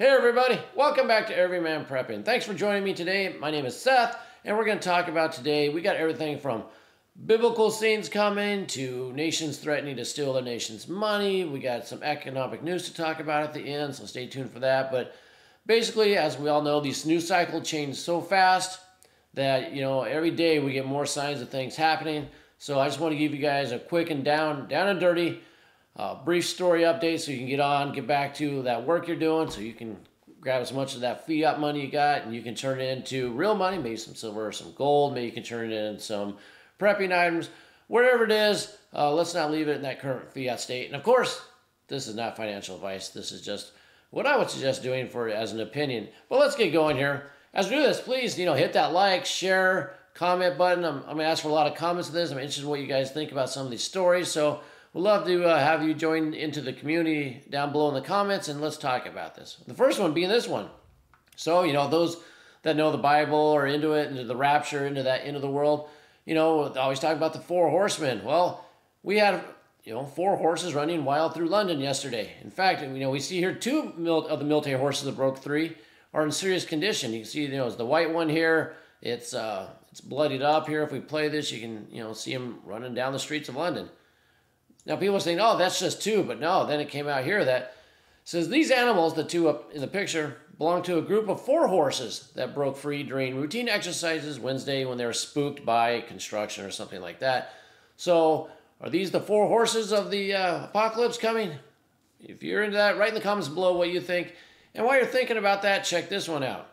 Hey everybody, welcome back to Everyman Prepping. Thanks for joining me today. My name is Seth, and we're going to talk about today, we got everything from biblical scenes coming to nations threatening to steal their nation's money. We got some economic news to talk about at the end, so stay tuned for that. But basically, as we all know, these news cycles change so fast that, every day we get more signs of things happening. So I just want to give you guys a quick and down and dirty brief story update so you can get back to that work you're doing, so you can grab as much of that fiat money you got and you can turn it into real money, maybe some silver or some gold, maybe you can turn it into some prepping items, wherever it is. Let's not leave it in that current fiat state. And of course, this is not financial advice. This is just what I would suggest doing as an opinion. But let's get going here. As we do this, please, hit that like, share, comment button. I'm going to ask for a lot of comments of this. I'm interested in what you guys think about some of these stories. So we'd love to have you join into the community down below in the comments, and let's talk about this. The first one being this one. So, those that know the Bible or into it, into the rapture, into that end of the world, always talk about the 4 horsemen. Well, we had, 4 horses running wild through London yesterday. In fact, we see here 2 of the military horses that broke 3 are in serious condition. You can see, it's the white one here. It's bloodied up here. If we play this, you can, see him running down the streets of London. Now, people are saying, oh, that's just 2, but no, then it came out here that says these animals, the 2 up in the picture, belong to a group of 4 horses that broke free during routine exercises Wednesday when they were spooked by construction or something like that. So, are these the 4 horses of the apocalypse coming? If you're into that, write in the comments below what you think. And while you're thinking about that, check this one out.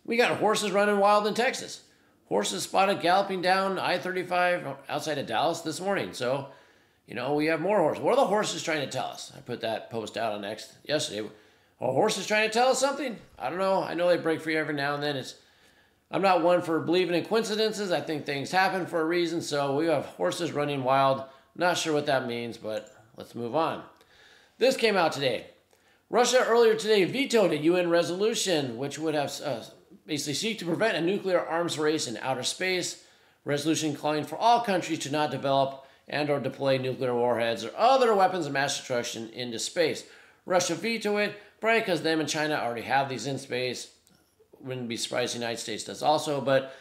We got horses running wild in Texas. Horses spotted galloping down I-35 outside of Dallas this morning. So, we have more horses. What are the horses trying to tell us? I put that post out on X yesterday. Are horses trying to tell us something? I don't know. I know they break free every now and then. I'm not one for believing in coincidences. I think things happen for a reason. So we have horses running wild. Not sure what that means, but let's move on. This came out today. Russia earlier today vetoed a UN resolution which would have basically seek to prevent a nuclear arms race in outer space. Resolution calling for all countries to not develop and or deploy nuclear warheads or other weapons of mass destruction into space. Russia vetoed it, probably because them and China already have these in space. Wouldn't be surprised the United States does also, but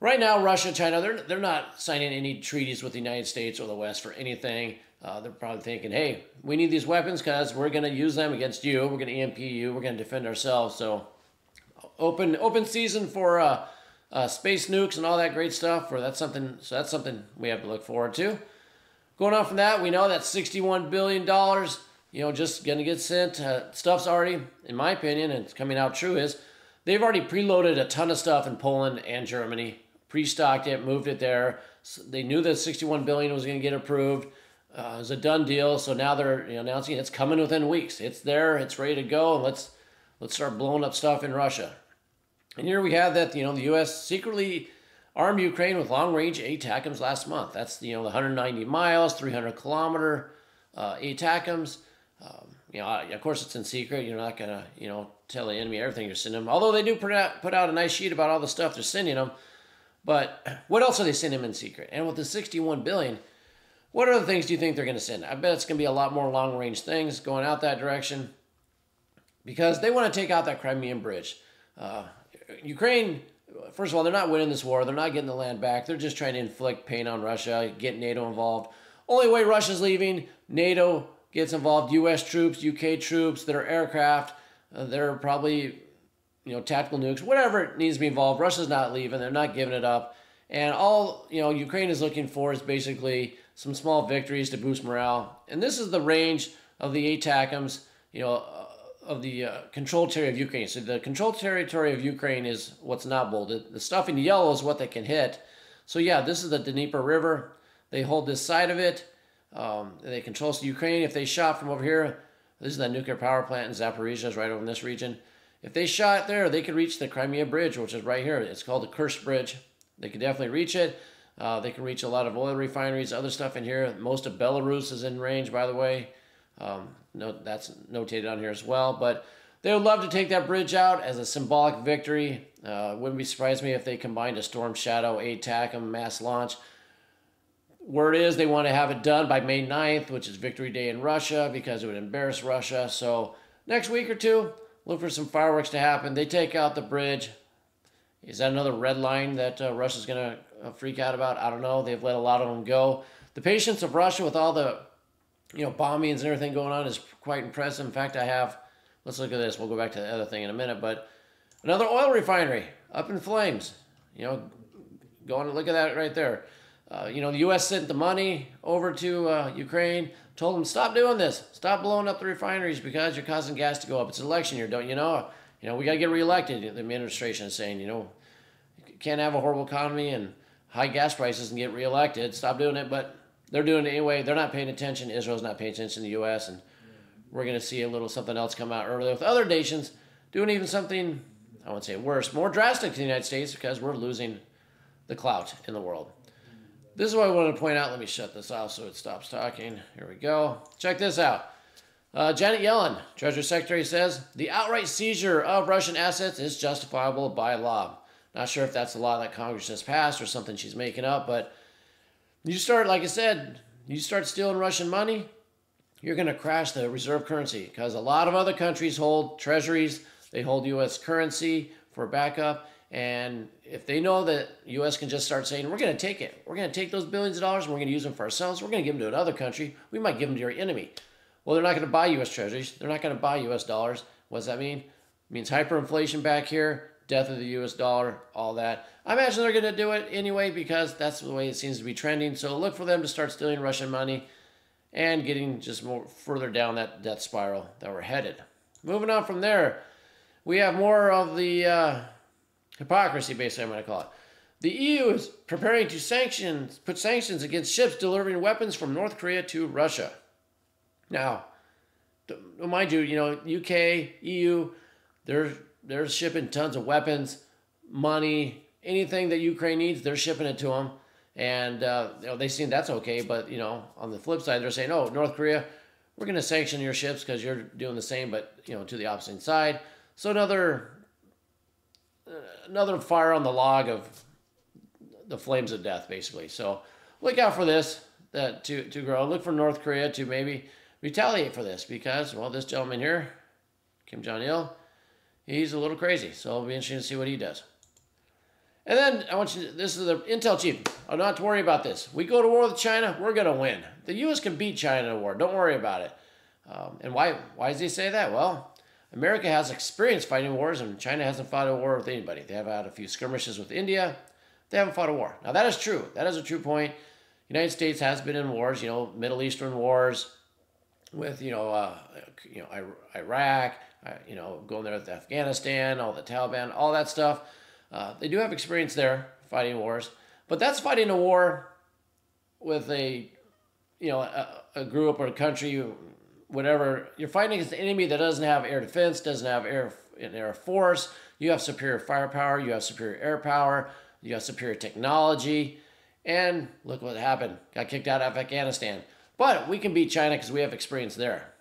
right now Russia and China, they're not signing any treaties with the United States or the West for anything. They're probably thinking, hey, we need these weapons because we're going to use them against you, we're going to EMP you, we're going to defend ourselves. So open season for space nukes and all that great stuff. That's something we have to look forward to. Going on from that, we know that $61 billion, just going to get sent. Stuff's already, in my opinion, and it's coming out true, is they've already preloaded a ton of stuff in Poland and Germany, pre-stocked it, moved it there. So they knew that $61 billion was going to get approved. It was a done deal, so now they're announcing it's coming within weeks. It's there, it's ready to go, and let's start blowing up stuff in Russia. And here we have that, the U.S. secretly armed Ukraine with long-range ATACMS last month. That's, the 190 miles, 300-kilometer ATACMS. Of course, it's in secret. You're not going to, tell the enemy everything you're sending them. Although they do put out a nice sheet about all the stuff they're sending them. But what else are they sending them in secret? And with the $61 billion, what other things do you think they're going to send? I bet it's going to be a lot more long-range things going out that direction, because they want to take out that Crimean bridge. Ukraine, first of all, they're not winning this war. They're not getting the land back. They're just trying to inflict pain on Russia, get NATO involved. Only way Russia's leaving, NATO gets involved, U.S. troops, UK troops, their aircraft, they're probably, tactical nukes, whatever needs to be involved. Russia's not leaving. They're not giving it up. And all, Ukraine is looking for is basically some small victories to boost morale. And this is the range of the ATACMS, of the controlled territory of Ukraine. So the controlled territory of Ukraine is what's not bolded. The stuff in yellow is what they can hit. So yeah, this is the Dnieper River. They hold this side of it. They control Ukraine. If they shot from over here, this is the nuclear power plant in Zaporizhzhia, is right over in this region. If they shot there, they could reach the Crimea Bridge, which is right here. It's called the Kursk Bridge. They could definitely reach it. They can reach a lot of oil refineries, other stuff in here. Most of Belarus is in range, by the way. That's notated on here as well. But they would love to take that bridge out as a symbolic victory. Wouldn't be surprised me if they combined a Storm Shadow ATACMS mass launch. Word is they want to have it done by May 9th, which is Victory Day in Russia, because it would embarrass Russia. So next week or two, Look for some fireworks to happen. They take out the bridge. Is that another red line that Russia's going to freak out about? I don't know. They've let a lot of them go. The patience of Russia with all the bombings and everything going on is quite impressive. In fact, let's look at this. We'll go back to the other thing in a minute. But another oil refinery up in flames. Going to look at that right there. The U.S. sent the money over to Ukraine, told them, stop doing this. Stop blowing up the refineries because you're causing gas to go up. It's an election year, don't you know? We got to get reelected. The administration is saying, you can't have a horrible economy and high gas prices and get reelected. Stop doing it. But they're doing it anyway. They're not paying attention. Israel's not paying attention to the U.S. And we're going to see a little something else come out earlier with other nations doing even something, I won't say worse, more drastic to the United States because we're losing the clout in the world. This is what I wanted to point out. Let me shut this off so it stops talking. Here we go. Check this out. Janet Yellen, Treasury Secretary, says the outright seizure of Russian assets is justifiable by law. Not sure if that's a law that Congress has passed or something she's making up, but you start, like I said, you start stealing Russian money, you're going to crash the reserve currency because a lot of other countries hold treasuries. They hold U.S. currency for backup. And if they know that U.S. can just start saying, we're going to take it. We're going to take those billions of dollars and we're going to use them for ourselves. We're going to give them to another country. We might give them to your enemy. Well, they're not going to buy U.S. treasuries. They're not going to buy U.S. dollars. What does that mean? It means hyperinflation back here, death of the U.S. dollar, all that. I imagine they're going to do it anyway because that's the way it seems to be trending. So look for them to start stealing Russian money and getting just more further down that death spiral that we're headed. Moving on from there, we have more of the hypocrisy, basically, I'm going to call it. The EU is preparing to put sanctions against ships delivering weapons from North Korea to Russia. Now, mind you, UK, EU, they're shipping tons of weapons, money, anything that Ukraine needs, they're shipping it to them. And they seem that's okay, but on the flip side, they're saying, "Oh, North Korea, we're going to sanction your ships because you're doing the same, but to the opposite side." So another fire on the log of the flames of death, basically. So look out for this to grow. Look for North Korea to maybe retaliate for this because, well, this gentleman here, Kim Jong-il, he's a little crazy. So it'll be interesting to see what he does. And then I want you to, this is the intel chief. I'm not to worry about this. We go to war with China, we're going to win. The U.S. can beat China in a war. Don't worry about it. And why does he say that? Well, America has experience fighting wars, and China hasn't fought a war with anybody. They have had a few skirmishes with India. They haven't fought a war. Now, that is true. That is a true point. The United States has been in wars, Middle Eastern wars with, Iraq, going there with Afghanistan, all the Taliban, all that stuff. They do have experience there fighting wars, but that's fighting a war with a group or a country, whatever. You're fighting against an enemy that doesn't have air defense, doesn't have air force. You have superior firepower. You have superior air power. You have superior technology. And look what happened. Got kicked out of Afghanistan. But we can beat China because we have experience there.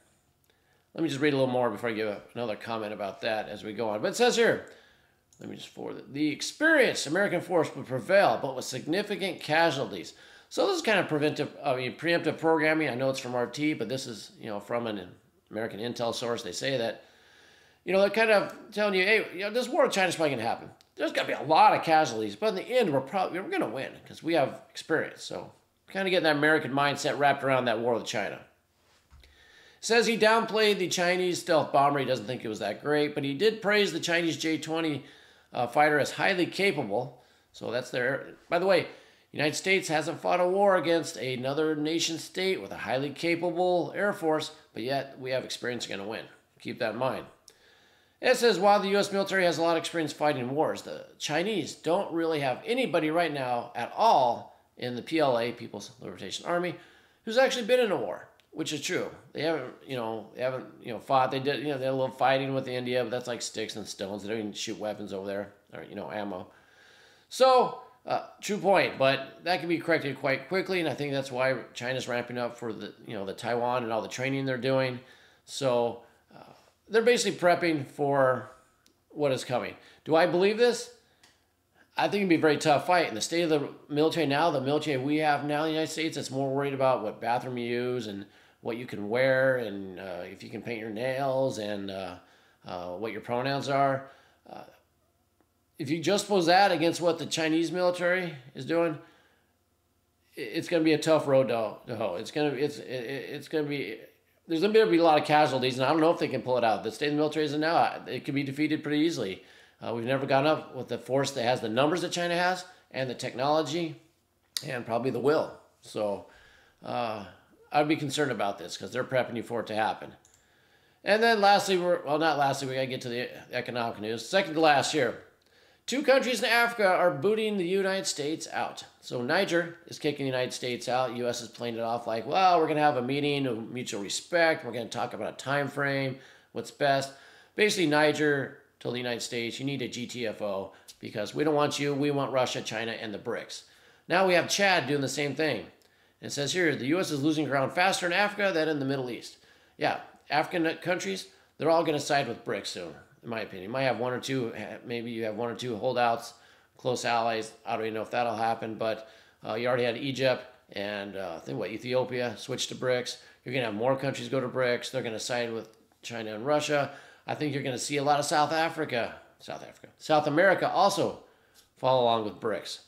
Let me just read a little more before I give another comment about that as we go on. But it says here, let me just forward it. The experienced American force would prevail, but with significant casualties. So this is kind of preemptive programming. I know it's from RT, but this is, from an American intel source. They say that, they're kind of telling you, hey, this war with China's probably going to happen. There's going to be a lot of casualties, but in the end, we're going to win because we have experience. So kind of getting that American mindset wrapped around that war with China. Says he downplayed the Chinese stealth bomber. He doesn't think it was that great, but he did praise the Chinese J-20 fighter as highly capable. So that's their. By the way, the United States hasn't fought a war against another nation state with a highly capable air force, but yet we have experience going to win. Keep that in mind. It says while the U.S. military has a lot of experience fighting wars, the Chinese don't really have anybody right now at all in the PLA, People's Liberation Army, who's actually been in a war, which is true. They haven't fought. They did, they had a little fighting with India, but that's like sticks and stones. They don't even shoot weapons over there, or, ammo. So, true point, but that can be corrected quite quickly, and I think that's why China's ramping up for the, the Taiwan and all the training they're doing. So, they're basically prepping for what is coming. Do I believe this? I think it'd be a very tough fight. In the state of the military now, the military we have now in the United States, it's more worried about what bathroom you use and what you can wear and if you can paint your nails and what your pronouns are. If you just pose that against what the Chinese military is doing, it's going to be a tough road to hoe. It's going to be there's going to be a lot of casualties, and I don't know if they can pull it out. The state of the military is now, it can be defeated pretty easily. We've never gone up with the force that has the numbers that China has, and the technology, and probably the will. So I'd be concerned about this because they're prepping you for it to happen. And then lastly, not lastly, we got to get to the economic news. Second to last here. 2 countries in Africa are booting the United States out. So Niger is kicking the United States out. The U.S. is playing it off like, well, we're going to have a meeting of mutual respect. We're going to talk about a time frame, what's best. Basically, Niger told the United States, you need a GTFO because we don't want you. We want Russia, China, and the BRICS. Now we have Chad doing the same thing. And it says here, the U.S. is losing ground faster in Africa than in the Middle East. Yeah, African countries, they're all going to side with BRICS soon. In my opinion, you might have 1 or 2, maybe you have 1 or 2 holdouts, close allies. I don't even know if that'll happen, but you already had Egypt and I think Ethiopia switch to BRICS. You're going to have more countries go to BRICS. They're going to side with China and Russia. I think you're going to see a lot of South America also follow along with BRICS.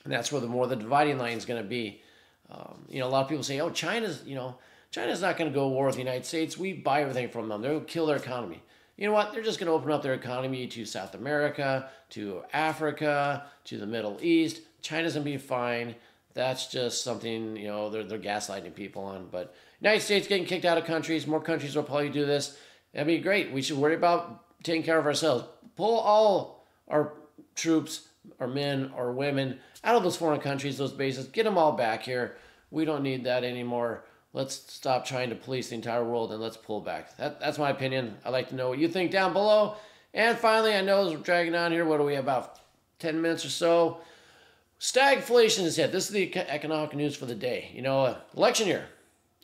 And that's where the dividing line is going to be. A lot of people say, oh, China's not going to go to war with the United States. We buy everything from them. They'll kill their economy. You know what? They're just going to open up their economy to South America, to Africa, to the Middle East. China's going to be fine. That's just something, they're gaslighting people on. But United States getting kicked out of countries. More countries will probably do this. That'd be great. We should worry about taking care of ourselves. Pull all our troops, our men, our women out of those foreign countries, those bases. Get them all back here. We don't need that anymore. Let's stop trying to police the entire world and let's pull back. That's my opinion. I'd like to know what you think down below. And finally, I know we're dragging on here. What do we have, about 10 minutes or so? Stagflation is hit. This is the economic news for the day. Election year.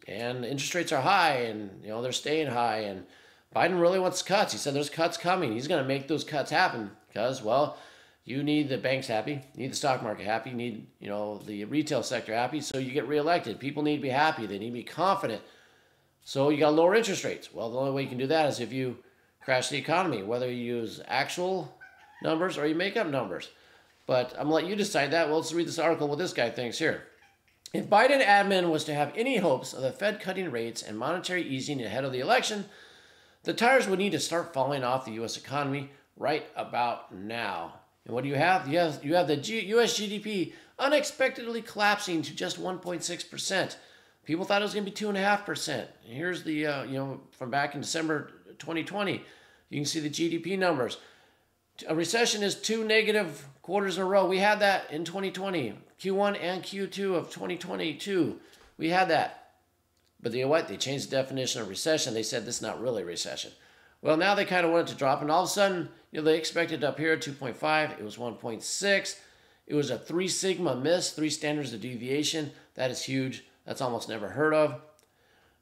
And interest rates are high and, they're staying high. And Biden really wants cuts. He said there's cuts coming. He's going to make those cuts happen because, well, you need the banks happy. You need the stock market happy. You need, the retail sector happy so you get reelected. People need to be happy. They need to be confident. So you got to lower interest rates. Well, the only way you can do that is if you crash the economy, whether you use actual numbers or you make up numbers. But I'm going to let you decide that. Well, let's read this article, what this guy thinks here. If Biden admin was to have any hopes of the Fed cutting rates and monetary easing ahead of the election, the tires would need to start falling off the U.S. economy right about now. And what do you have? You have the U.S. GDP unexpectedly collapsing to just 1.6%. People thought it was going to be 2.5%. Here's the, from back in December 2020, you can see the GDP numbers. A recession is 2 negative quarters in a row. We had that in 2020, Q1 and Q2 of 2022. We had that. But you know what? They changed the definition of recession. They said this is not really a recession. Well, now they kind of want it to drop, and all of a sudden, they expected up here at 2.5. It was 1.6. It was a 3 sigma miss, 3 standards of deviation. That is huge. That's almost never heard of.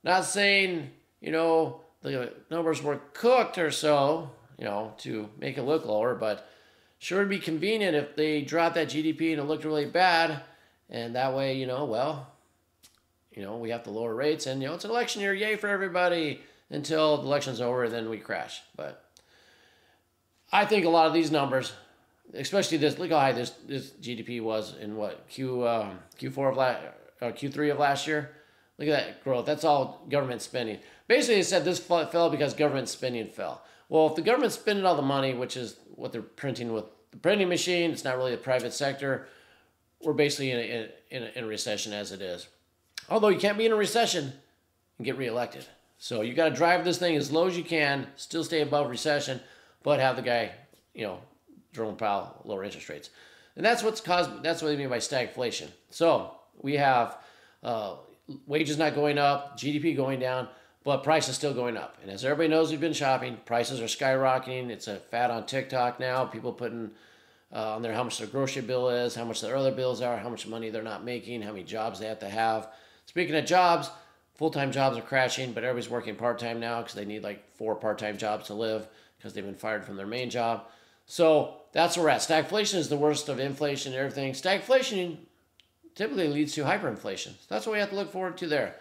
Not saying, the numbers were cooked or so, to make it look lower, but sure would be convenient if they dropped that GDP and it looked really bad, and that way, we have to lower rates, and, it's an election year, yay for everybody, until the election's over, and then we crash. But I think a lot of these numbers, especially this, look how high this GDP was in what, Q3 of last year. Look at that growth. That's all government spending. Basically, they said this fell because government spending fell. Well, if the government's spending all the money, which is what they're printing with the printing machine, it's not really the private sector, we're basically in a recession as it is. Although you can't be in a recession and get reelected. So you got to drive this thing as low as you can, still stay above recession, but have the guy, Jerome Powell, lower interest rates. And that's what they mean by stagflation. So we have wages not going up, GDP going down, but prices still going up. And as everybody knows, we've been shopping, prices are skyrocketing. It's a fad on TikTok now. People putting on there how much their grocery bill is, how much their other bills are, how much money they're not making, how many jobs they have to have. Speaking of jobs, full-time jobs are crashing, but everybody's working part-time now because they need like 4 part-time jobs to live because they've been fired from their main job. So that's where we're at. Stagflation is the worst of inflation and everything. Stagflation typically leads to hyperinflation. So that's what we have to look forward to there.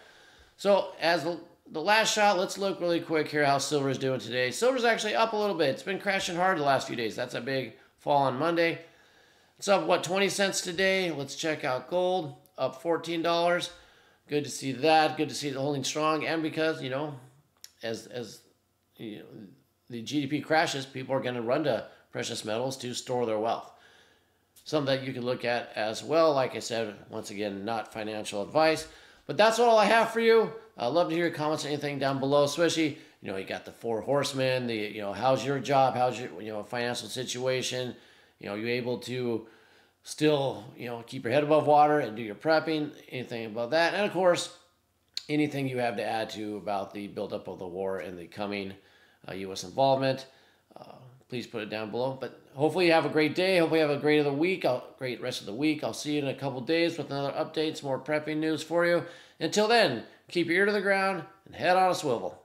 So as the last shot, let's look really quick here how silver's doing today. Silver's actually up a little bit. It's been crashing hard the last few days. That's a big fall on Monday. It's up, what, 20 cents today? Let's check out gold, up $14. Good to see that. Good to see it holding strong. And because, you know, as you know, the GDP crashes, people are going to run to precious metals to store their wealth. Something that you can look at as well. Like I said, once again, not financial advice. But that's all I have for you. I'd love to hear your comments, anything down below, especially, you know, you got the 4 horsemen, you know, how's your job, how's your, you know, financial situation, you know, you able to still, you know, keep your head above water and do your prepping, anything about that. And of course, anything you have to add to about the buildup of the war and the coming U.S. involvement, please put it down below. But hopefully you have a great day. Hopefully you have a great rest of the week. I'll see you in a couple days with another updates, more prepping news for you. Until then, keep your ear to the ground and head on a swivel.